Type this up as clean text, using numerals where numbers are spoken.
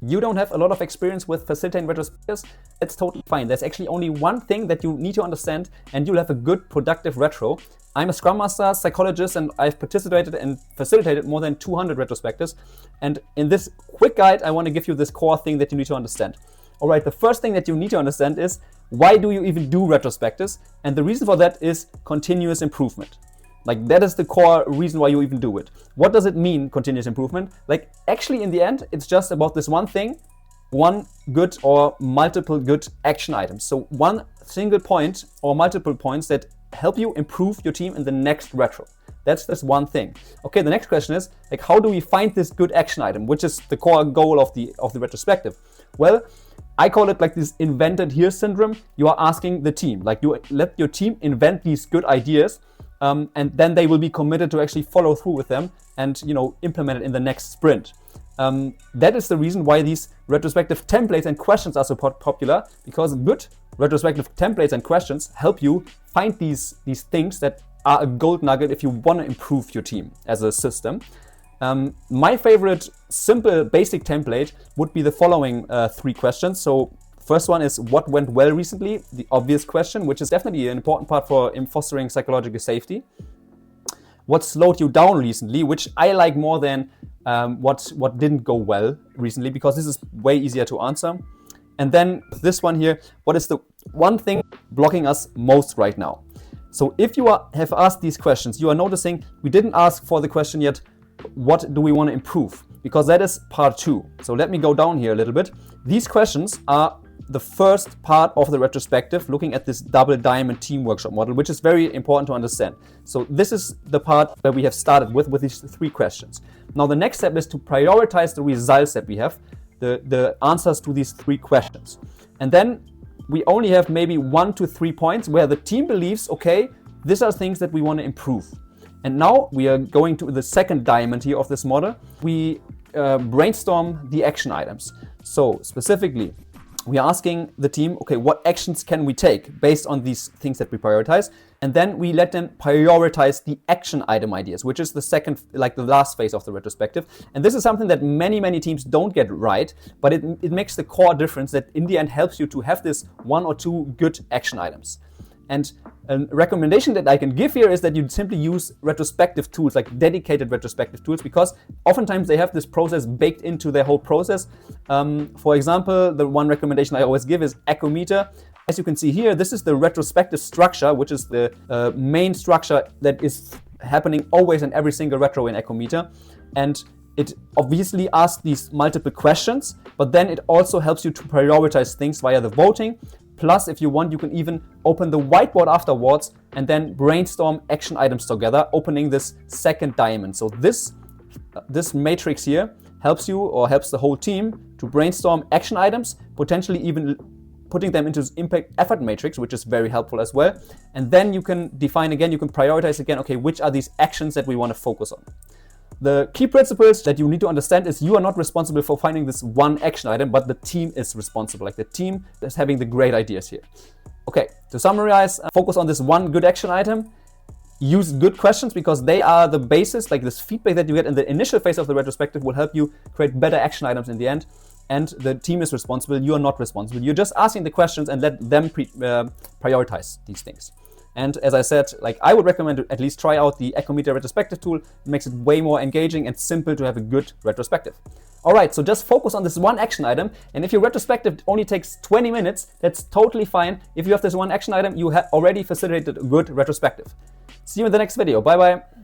you don't have a lot of experience with facilitating retrospectives, that's totally fine. There's actually only one thing that you need to understand and you'll have a good, productive retro. I'm a Scrum Master, psychologist, and I've participated and facilitated more than 200 retrospectives. And in this quick guide, I want to give you this core thing that you need to understand. All right, the first thing that you need to understand is, why do you even do retrospectives? And the reason for that is continuous improvement. Like, that is the core reason why you even do it. What does it mean, continuous improvement? Like, actually, in the end, it's just about this one thing, one good or multiple good action items. So one single point or multiple points that help you improve your team in the next retro. That's this one thing. Okay, the next question is, like, how do we find this good action item, which is the core goal of the retrospective? Well, I call it like this invented here syndrome. You are asking the team, like, you let your team invent these good ideas, and then they will be committed to actually follow through with them and, you know, implement it in the next sprint. That is the reason why these retrospective templates and questions are so popular, because good retrospective templates and questions help you find these things that are a gold nugget if you want to improve your team as a system. My favorite simple basic template would be the following 3 questions. So first one is, what went well recently? The obvious question, which is definitely an important part for fostering psychological safety. What slowed you down recently, which I like more than what didn't go well recently, because this is way easier to answer. And then this one here, what is the one thing blocking us most right now? So if you have asked these questions, you are noticing we didn't ask for the question yet, what do we want to improve? Because that is part 2. So let me go down here a little bit. These questions are the first part of the retrospective, looking at this double diamond team workshop model, which is very important to understand. So this is the part where we have started with these 3 questions. Now the next step is to prioritize the results that we have, the answers to these 3 questions. And then we only have maybe 1 to 3 points where the team believes, okay, these are things that we want to improve. And now we are going to the second diamond here of this model. We brainstorm the action items. So specifically, we are asking the team, okay, what actions can we take based on these things that we prioritize? And then we let them prioritize the action item ideas, which is the second, like the last phase of the retrospective. And this is something that many teams don't get right, but it makes the core difference that in the end helps you to have this 1 or 2 good action items. And a recommendation that I can give here is that you simply use retrospective tools, like dedicated retrospective tools, because oftentimes they have this process baked into their whole process. For example, the one recommendation I always give is Echometer. As you can see here, this is the retrospective structure, which is the main structure that is happening always in every single retro in Echometer. And it obviously asks these multiple questions, but then it also helps you to prioritize things via the voting. Plus, if you want, you can even open the whiteboard afterwards and then brainstorm action items together, opening this second diamond. So this matrix here helps you, or helps the whole team, to brainstorm action items, potentially even putting them into this impact effort matrix, which is very helpful as well. And then you can define again, you can prioritize again, okay, which are these actions that we want to focus on. The key principles that you need to understand is you are not responsible for finding this one action item, but the team is responsible. Like, the team is having the great ideas here. Okay, to summarize, focus on this one good action item. Use good questions, because they are the basis, like this feedback that you get in the initial phase of the retrospective will help you create better action items in the end. And the team is responsible, you are not responsible. You're just asking the questions and let them prioritize these things. And as I said, like, I would recommend to at least try out the Echometer retrospective tool. It makes it way more engaging and simple to have a good retrospective. All right, so just focus on this one action item. And if your retrospective only takes 20 minutes, that's totally fine. If you have this one action item, you have already facilitated a good retrospective. See you in the next video. Bye-bye.